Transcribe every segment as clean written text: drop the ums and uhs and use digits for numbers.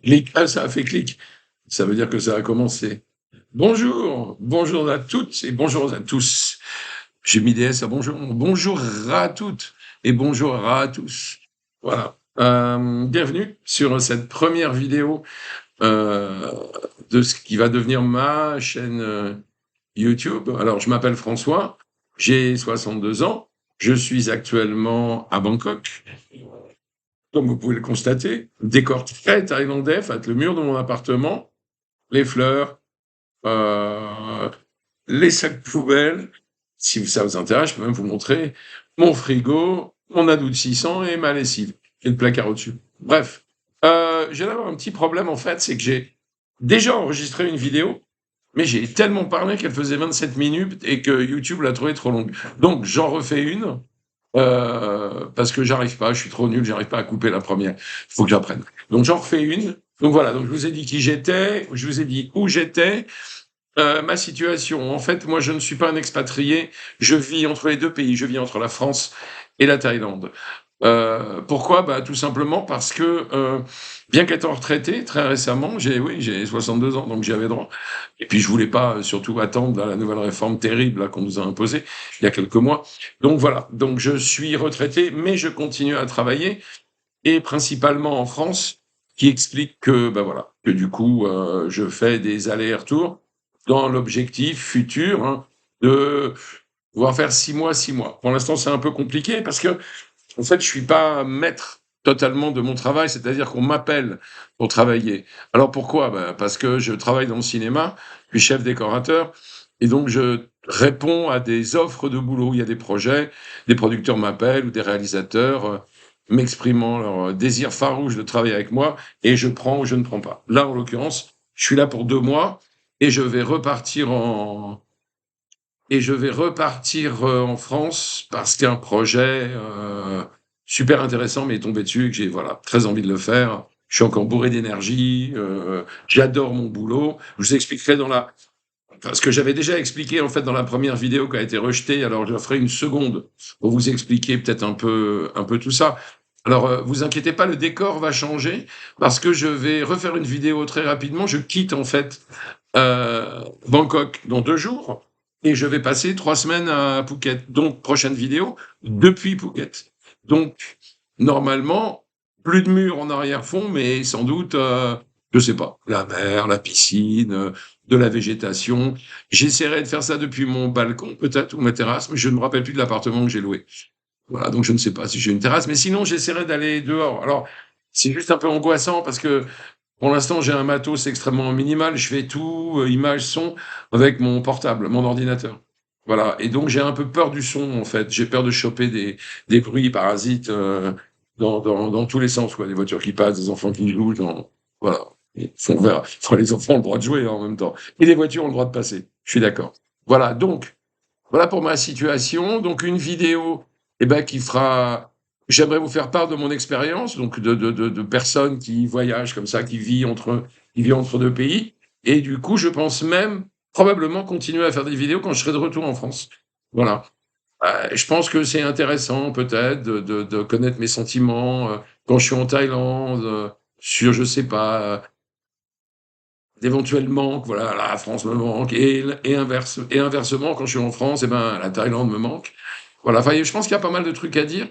Clic, ah, ça a fait clic. Ça veut dire que ça a commencé. Bonjour, bonjour à toutes et bonjour à tous. J'ai mis des S à bonjour. Bonjour à toutes et bonjour à tous. Voilà. Bienvenue sur cette première vidéo euh, de ce qui va devenir ma chaîne YouTube. Alors, je m'appelle François, j'ai 62 ans, je suis actuellement à Bangkok. Comme vous pouvez le constater, décor très thaïlandais, faites le mur de mon appartement, les fleurs, euh, les sacs poubelles. Si ça vous intéresse, je peux même vous montrer mon frigo, mon adoucissant et ma lessive, et le placard au-dessus. Bref, j'ai d'avoir un petit problème en fait, c'est que j'ai déjà enregistré une vidéo, mais j'ai tellement parlé qu'elle faisait 27 minutes et que YouTube l'a trouvée trop longue. Donc j'en refais une, parce que j'arrive pas, je suis trop nul, j'arrive pas à couper la première. Il faut que j'apprenne. Donc j'en refais une. Donc voilà, donc je vous ai dit qui j'étais, je vous ai dit où j'étais, ma situation. En fait, moi je ne suis pas un expatrié, je vis entre les deux pays, je vis entre la France et la Thaïlande. Pourquoi? Bah, tout simplement parce que, bien qu'étant retraité très récemment, j'ai 62 ans, donc j'y avais droit. Et puis je voulais pas surtout attendre la nouvelle réforme terrible là, qu'on nous a imposée il y a quelques mois. Donc voilà, donc je suis retraité, mais je continue à travailler, et principalement en France, qui explique que, bah voilà, que du coup, je fais des allers-retours dans l'objectif futur, hein, de pouvoir faire 6 mois, 6 mois. Pour l'instant, c'est un peu compliqué parce que en fait, je suis pas maître totalement de mon travail, c'est-à-dire qu'on m'appelle pour travailler. Alors pourquoi? Ben, parce que je travaille dans le cinéma, je suis chef décorateur, et donc je réponds à des offres de boulot. Il y a des projets, des producteurs m'appellent ou des réalisateurs m'exprimant leur désir farouche de travailler avec moi, et je prends ou je ne prends pas. Là, en l'occurrence, je suis là pour 2 mois et je vais repartir en France parce qu'un projet super intéressant m'est tombé dessus et que j'ai voilà très envie de le faire. Je suis encore bourré d'énergie, j'adore mon boulot. Je vous expliquerai ce que j'avais déjà expliqué en fait dans la première vidéo qui a été rejetée. Alors je ferai une seconde pour vous expliquer peut-être un peu tout ça. Alors vous inquiétez pas, le décor va changer parce que je vais refaire une vidéo très rapidement. Je quitte en fait Bangkok dans 2 jours et je vais passer 3 semaines à Phuket. Donc, prochaine vidéo depuis Phuket. Donc, normalement, plus de murs en arrière-fond, mais sans doute, je sais pas, la mer, la piscine, de la végétation. J'essaierai de faire ça depuis mon balcon, peut-être, ou ma terrasse, mais je ne me rappelle plus de l'appartement que j'ai loué. Voilà, donc je ne sais pas si j'ai une terrasse, mais sinon, j'essaierai d'aller dehors. Alors, c'est juste un peu angoissant parce que pour l'instant, j'ai un matos extrêmement minimal. Je fais tout, image, son, avec mon portable, mon ordinateur. Voilà. Et donc, j'ai un peu peur du son, en fait. J'ai peur de choper des bruits parasites dans tous les sens, quoi. Des voitures qui passent, des enfants qui jouent. Voilà. On verra. Enfin, les enfants ont le droit de jouer en même temps. Et les voitures ont le droit de passer. Je suis d'accord. Voilà. Donc, voilà pour ma situation. Donc, une vidéo, eh ben, qui fera. J'aimerais vous faire part de mon expérience, donc de personnes qui voyagent comme ça, qui vit entre deux pays. Et du coup, je pense même probablement continuer à faire des vidéos quand je serai de retour en France. Voilà. Je pense que c'est intéressant peut-être de connaître mes sentiments quand je suis en Thaïlande, sur, je sais pas, d'éventuels manques. Voilà, la France me manque, et inversement, quand je suis en France, eh ben, la Thaïlande me manque. Voilà, enfin, je pense qu'il y a pas mal de trucs à dire.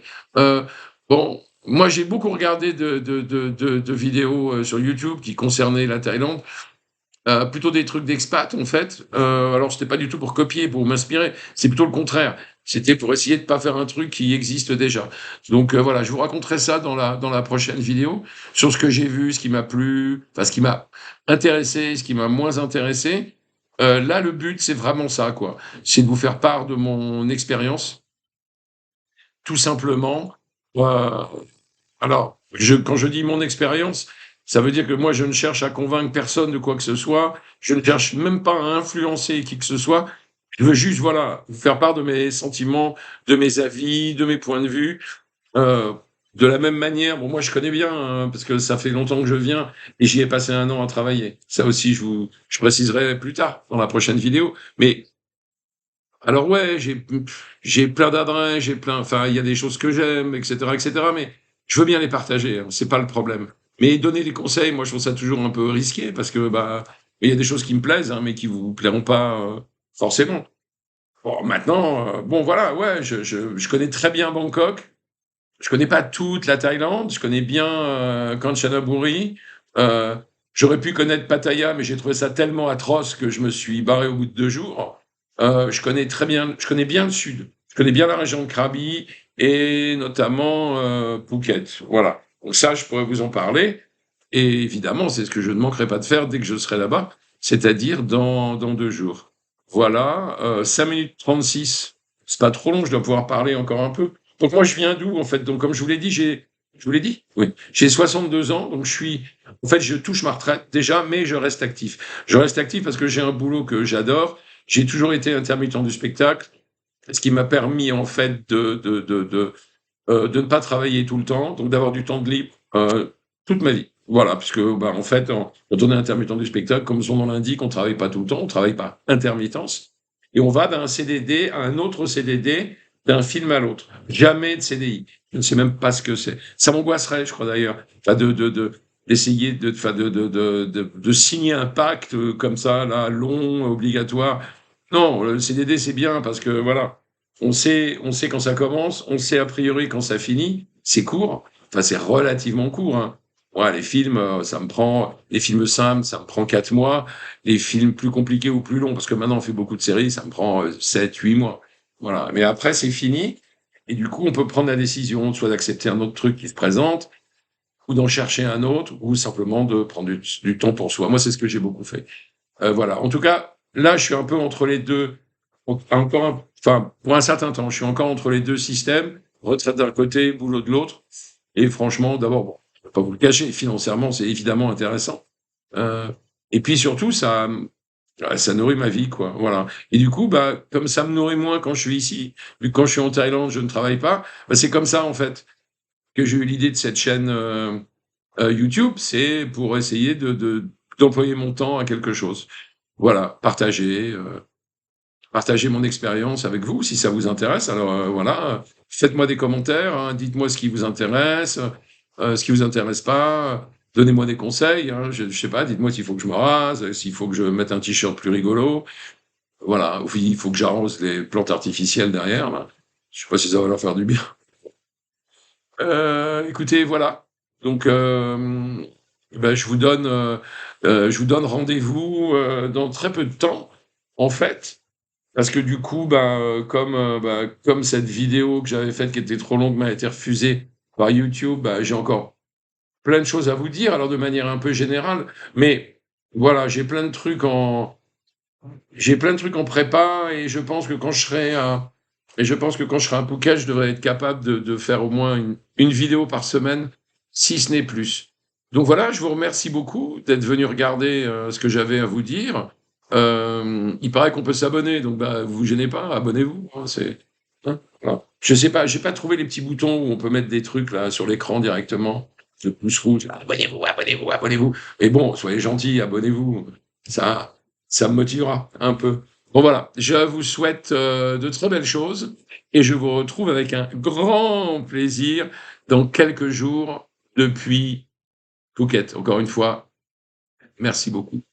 Bon, moi, j'ai beaucoup regardé de vidéos sur YouTube qui concernaient la Thaïlande, plutôt des trucs d'expat, en fait. Alors, c'était pas du tout pour copier, pour m'inspirer, c'est plutôt le contraire. C'était pour essayer de pas faire un truc qui existe déjà. Donc voilà, je vous raconterai ça dans la prochaine vidéo, sur ce que j'ai vu, ce qui m'a plu, enfin ce qui m'a intéressé, ce qui m'a moins intéressé. Là, le but, c'est vraiment ça, quoi. C'est de vous faire part de mon expérience, tout simplement. Euh, alors, quand je dis mon expérience, ça veut dire que moi, je ne cherche à convaincre personne de quoi que ce soit. Je ne cherche même pas à influencer qui que ce soit. Je veux juste, voilà, vous faire part de mes sentiments, de mes avis, de mes points de vue. Euh, de la même manière, bon, moi, je connais bien, hein, parce que ça fait longtemps que je viens et j'y ai passé un an à travailler. Ça aussi, je préciserai plus tard dans la prochaine vidéo. Mais alors ouais, j'ai plein d'adresses, enfin, il y a des choses que j'aime, etc., etc. Mais je veux bien les partager, hein, c'est pas le problème. Mais donner des conseils, moi, je trouve ça toujours un peu risqué parce que, bah, il y a des choses qui me plaisent, hein, mais qui vous plairont pas, forcément. Bon, maintenant, bon, voilà, ouais, je connais très bien Bangkok. Je connais pas toute la Thaïlande. Je connais bien, Kanchanaburi. Heu, J'aurais pu connaître Pattaya, mais j'ai trouvé ça tellement atroce que je me suis barré au bout de 2 jours. Je connais bien le sud. Je connais bien la région de Krabi et notamment, Phuket. Voilà. Donc ça, je pourrais vous en parler et évidemment, c'est ce que je ne manquerai pas de faire dès que je serai là-bas, c'est-à-dire dans 2 jours. Voilà, 5 minutes 36. C'est pas trop long, je dois pouvoir parler encore un peu. Donc moi, je viens d'où, en fait? Donc comme je vous l'ai dit, je vous l'ai dit? Oui. J'ai 62 ans, donc en fait, je touche ma retraite déjà, mais je reste actif. Je reste actif parce que j'ai un boulot que j'adore. J'ai toujours été intermittent du spectacle, ce qui m'a permis, en fait, de ne pas travailler tout le temps, donc d'avoir du temps de libre toute ma vie. Voilà, puisque bah, en fait, quand on est intermittent du spectacle, comme son nom l'indique, on travaille pas tout le temps, on travaille par intermittence, et on va d'un CDD à un autre CDD, d'un film à l'autre. Jamais de CDI. Je ne sais même pas ce que c'est. Ça m'angoisserait, je crois d'ailleurs, enfin d'essayer enfin de signer un pacte comme ça, là, long, obligatoire. Non, le CDD c'est bien parce que voilà, on sait quand ça commence, on sait a priori quand ça finit. C'est court, enfin c'est relativement court. Hein. Ouais, les films, les films simples, ça me prend 4 mois. Les films plus compliqués ou plus longs, parce que maintenant on fait beaucoup de séries, ça me prend 7, 8 mois. Voilà. Mais après c'est fini. Et du coup, on peut prendre la décision soit d'accepter un autre truc qui se présente, ou d'en chercher un autre, ou simplement de prendre du temps pour soi. Moi, c'est ce que j'ai beaucoup fait. Voilà. En tout cas, là, je suis un peu entre les deux. Enfin, pour un certain temps, je suis encore entre les deux systèmes, retraite d'un côté, boulot de l'autre. Et franchement, d'abord, bon, je ne vais pas vous le cacher, financièrement, c'est évidemment intéressant. Euh, et puis surtout, ça nourrit ma vie, quoi. Voilà. Et du coup, bah, comme ça me nourrit moins quand je suis ici, vu que quand je suis en Thaïlande, je ne travaille pas, bah, c'est comme ça, en fait, que j'ai eu l'idée de cette chaîne YouTube. C'est pour essayer d'employer mon temps à quelque chose. Voilà, partager mon expérience avec vous si ça vous intéresse. Alors voilà, faites-moi des commentaires, hein, dites-moi ce qui vous intéresse, ce qui vous intéresse pas, donnez-moi des conseils. Hein, je sais pas, dites-moi s'il faut que je me rase, s'il faut que je mette un t-shirt plus rigolo. Voilà, ou il faut que j'arrose les plantes artificielles derrière. Là. Je sais pas si ça va leur faire du bien. Écoutez, voilà. Donc, ben, je vous donne rendez-vous dans très peu de temps, en fait. Parce que du coup, comme cette vidéo que j'avais faite qui était trop longue m'a été refusée par YouTube, bah, j'ai encore plein de choses à vous dire, alors de manière un peu générale. Mais voilà, j'ai plein de trucs en prépa et je pense que quand je serai à Phuket, je devrais être capable de faire au moins une vidéo par semaine, si ce n'est plus. Donc voilà, je vous remercie beaucoup d'être venu regarder ce que j'avais à vous dire. Il paraît qu'on peut s'abonner, donc bah, vous gênez pas, abonnez-vous. Hein, voilà. Je sais pas, j'ai pas trouvé les petits boutons où on peut mettre des trucs là sur l'écran directement. Le pouce rouge, abonnez-vous, abonnez-vous, abonnez-vous. Mais bon, soyez gentils, abonnez-vous. Ça, ça me motivera un peu. Bon voilà, je vous souhaite de très belles choses et je vous retrouve avec un grand plaisir dans quelques jours depuis Phuket. Encore une fois, merci beaucoup.